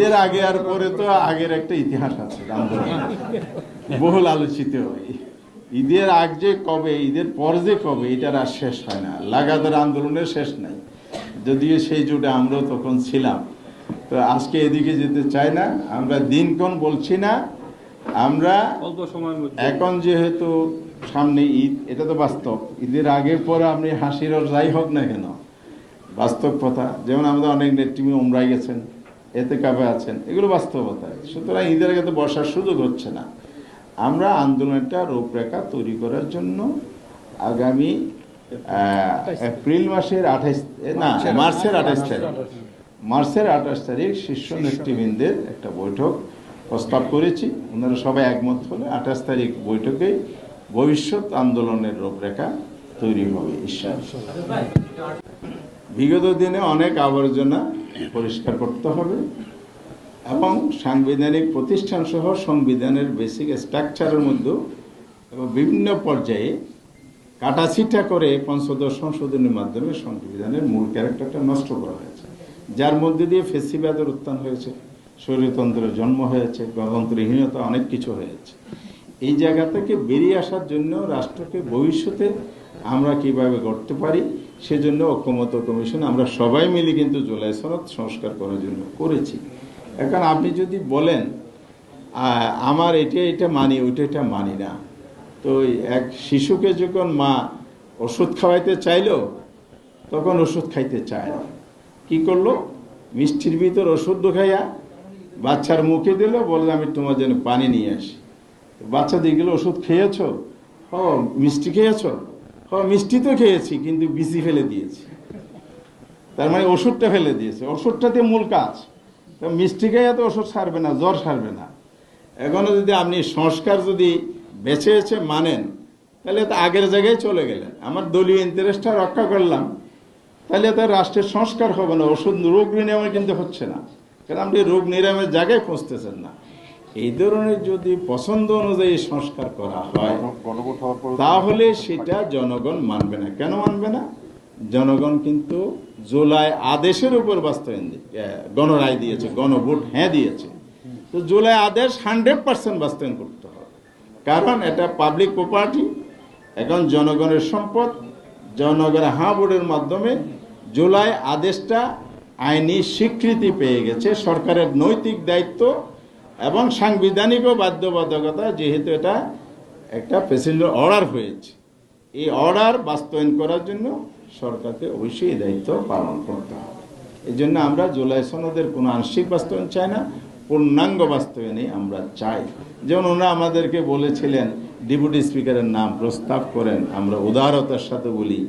এর আগে আর পরে তো আগের একটা ইতিহাস আছে আন্দোলন, বহুল আলোচিত। ঈদের আগ যে কবে, ঈদের পর যে কবে, এটার আর শেষ হয় না। লাগাতার আন্দোলনের শেষ নাই, যদিও সেই জুটে আমরাও তখন ছিলাম। তো আজকে এদিকে যেতে চাই না, আমরা দিনক্ষণ বলছি না। আমরা অল্প সময়ের মধ্যে এখন যেহেতু সামনে ঈদ, এটা তো বাস্তব। ঈদের আগে পরে আপনি হাসির আর যাই হোক না কেন, বাস্তব কথা। যেমন আমাদের অনেক নেতৃত্ব উমরায় গেছেন, এতে কাবে আছেন, এগুলো বাস্তবতা। সুতরাং ঈদের আগে তো বসার সুযোগ হচ্ছে না। আমরা আন্দোলনটা রূপরেখা তৈরি করার জন্য আগামী এপ্রিল মাসের 28 না মার্চের 28 তারিখ শীর্ষ নেতৃবৃন্দের একটা বৈঠক প্রস্তাব করেছি। ওনারা সবাই একমত হলে 28 তারিখ বৈঠকে ভবিষ্যৎ আন্দোলনের রূপরেখা তৈরি হবে ইনশাআল্লাহ। বিগত দিনে অনেক আবর্জনা পরিষ্কার করতে হবে এবং সাংবিধানিক প্রতিষ্ঠান সহ সংবিধানের বেসিক স্ট্রাকচারের মধ্যে বিভিন্ন পর্যায়ে কাটাছিটা করে পঞ্চদশ সংশোধনের মাধ্যমে সংবিধানের মূল ক্যারেক্টারটা নষ্ট করা হয়েছে, যার মধ্যে দিয়ে ফেসিবাদের উত্থান হয়েছে, স্বৈরতন্ত্রের জন্ম হয়েছে, গণতন্ত্রহীনতা, অনেক কিছু হয়েছে। এই জায়গা থেকে বেরিয়ে আসার জন্য রাষ্ট্রকে ভবিষ্যতে আমরা কিভাবে গড়তে পারি, সেজন্য ঐক্যমত্য কমিশন আমরা সবাই মিলে কিন্তু জুলাই সনদ সংস্কার করার জন্য করেছি। এখন আপনি যদি বলেন আমার এটা মানি, ওইটা মানি না, তো এক শিশুকে যখন মা ওষুধ খাওয়াইতে চাইলো, তখন ওষুধ খাইতে চায় না, কি করলো, মিষ্টির ভিতর ওষুধ ঢুকাইয়া বাচ্চার মুখে দিল, বললো আমি তোমার জন্য পানি নিয়ে আসি। বাচ্চা দিয়ে গেলো, ওষুধ খেয়েছো? ও মিষ্টি খেয়েছো? ও মিষ্টি তো খেয়েছি, কিন্তু বিচি ফেলে দিয়েছি। তার মানে ওষুধটা ফেলে দিয়েছে, ওষুধটাতে মূল কাজ। তো মিষ্টি খেয়ে তো ওষুধ সারবে না, জ্বর সারবে না। এখনো যদি আপনি সংস্কার যদি বেছে বেছে মানেন, তাহলে তো আগের জায়গায় চলে গেলেন। আমার দলীয় ইন্টারেস্টটা রক্ষা করলাম, তাহলে তো রাষ্ট্রের সংস্কার হবে না। ওষুধ রোগ নিরাময় কিন্তু হচ্ছে না, কারণ আপনি রোগ নিরাময়ের জায়গায় পৌঁছতেছেন না। এই ধরনের যদি পছন্দ অনুযায়ী সংস্কার করা হয়, তাহলে সেটা জনগণ মানবে না। কেন মানবে না? জনগণ কিন্তু জুলাই আদেশের উপর বাস্তবায়ন গণরায় দিয়েছে, গণভোট হ্যাঁ দিয়েছে। তো জুলাই আদেশ 100% বাস্তবায়ন করতে হবে, কারণ এটা পাবলিক প্রপার্টি। এখন জনগণের সম্পদ, জনগণের হ্যাঁ ভোটের মাধ্যমে জুলাই আদেশটা আইনি স্বীকৃতি পেয়ে গেছে। সরকারের নৈতিক দায়িত্ব এবং সাংবিধানিক বাধ্যবাধকতা, যেহেতু এটা একটা প্রেসিডেন্টের অর্ডার হয়েছে, এই অর্ডার বাস্তবায়ন করার জন্য সরকারকে অবশ্যই এই দায়িত্ব পালন করতে হবে। এই জন্য আমরা জুলাই সনদের কোনো আংশিক বাস্তবায়ন চাই না, পূর্ণাঙ্গ বাস্তবায়নই আমরা চাই। যেমন ওনারা আমাদেরকে বলেছিলেন ডেপুটি স্পিকারের নাম প্রস্তাব করেন, আমরা উদারতার সাথে বলি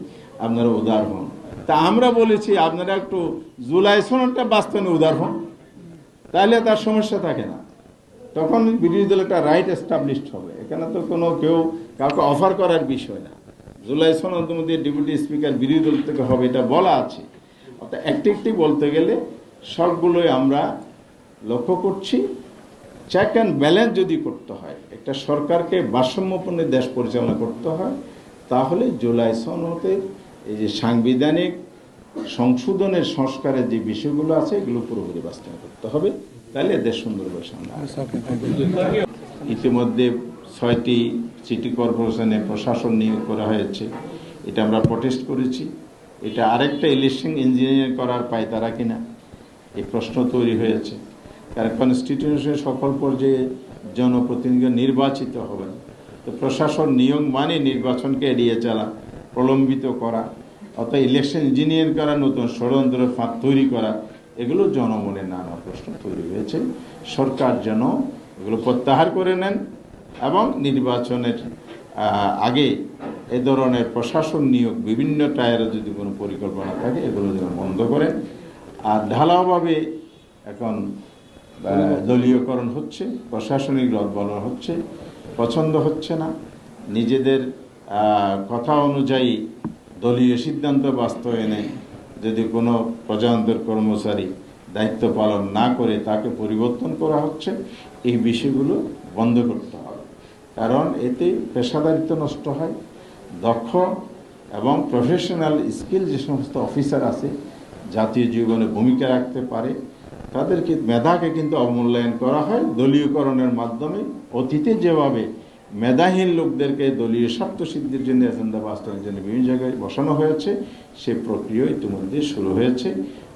আপনারা উদার হন। তা আমরা বলেছি আপনারা একটু জুলাই সনদটা বাস্তবায়নে উদার হন, তাহলে তার সমস্যা থাকে না। তখন বিরোধী দল একটা রাইট এস্টাবলিশড হবে। এখানে তো কোনো কেউ কাউকে অফার করার বিষয় না। জুলাই সনদের মধ্যে ডেপুটি স্পিকার বিরোধী দল থেকে হবে, এটা বলা আছে। অর্থাৎ একটি বলতে গেলে সবগুলোই আমরা লক্ষ্য করছি। চেক অ্যান্ড ব্যালেন্স যদি করতে হয়, একটা সরকারকে ভারসাম্যপূর্ণ দেশ পরিচালনা করতে হয়, তাহলে জুলাই সনদের এই যে সাংবিধানিক সংশোধনের সংস্কারের যে বিষয়গুলো আছে, এগুলো পুরোপুরি বাস্তবায়ন করতে হবে, তাহলে দেশ সুন্দরভাবে সামনে আসবে। ইতিমধ্যে 6টি সিটি কর্পোরেশনে প্রশাসন নিয়োগ করা হয়েছে, এটা আমরা প্রটেস্ট করেছি। এটা আরেকটা ইলেকশন ইঞ্জিনিয়ারিং করার পায়তারা কিনা, এই প্রশ্ন তৈরি হয়েছে। কারণ কনস্টিটিউশনের সকল পর্যায়ে জনপ্রতিনিধি নির্বাচিত হবেন, তো প্রশাসন নিয়োগ মানে নির্বাচনকে এড়িয়ে চলা, প্রলম্বিত করা, অর্থাৎ ইলেকশন ইঞ্জিনিয়ারিং করা, নতুন ষড়যন্ত্র ফাঁদ তৈরি করা, এগুলো জনমনে নানা প্রশ্ন তৈরি হয়েছে। সরকার যেন এগুলো প্রত্যাহার করে নেন এবং নির্বাচনের আগে এ ধরনের প্রশাসন নিয়োগ বিভিন্ন টায়ারে যদি কোনো পরিকল্পনা থাকে, এগুলো যেন বন্ধ করেন। আর ঢালাওভাবে এখন দলীয়করণ হচ্ছে, প্রশাসনিক রদবদল হচ্ছে, পছন্দ হচ্ছে না। নিজেদের কথা অনুযায়ী দলীয় সিদ্ধান্ত বাস্তবায়নে যদি কোনো প্রজাতন্ত্র কর্মচারী দায়িত্ব পালন না করে তাকে পরিবর্তন করা হচ্ছে, এই বিষয়গুলো বন্ধ করতে হবে। কারণ এতে পেশাদারিত্ব নষ্ট হয়, দক্ষ এবং প্রফেশনাল স্কিল যে সমস্ত অফিসার আছে জাতীয় জীবনে ভূমিকা রাখতে পারে, তাদেরকে মেধাকে কিন্তু অবমূল্যায়ন করা হয় দলীয়করণের মাধ্যমে। অতীতে যেভাবে মেধাহীন লোকদেরকে দলীয় স্বার্থ সিদ্ধির জন্য এজেন্ডা বাস্তবায়নের জন্য বিভিন্ন জায়গায় বসানো হয়েছে, সে প্রক্রিয়া ইতিমধ্যে শুরু হয়েছে।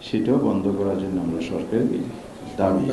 সেটাও বন্ধ করার জন্য আমরা সরকারের দাবি।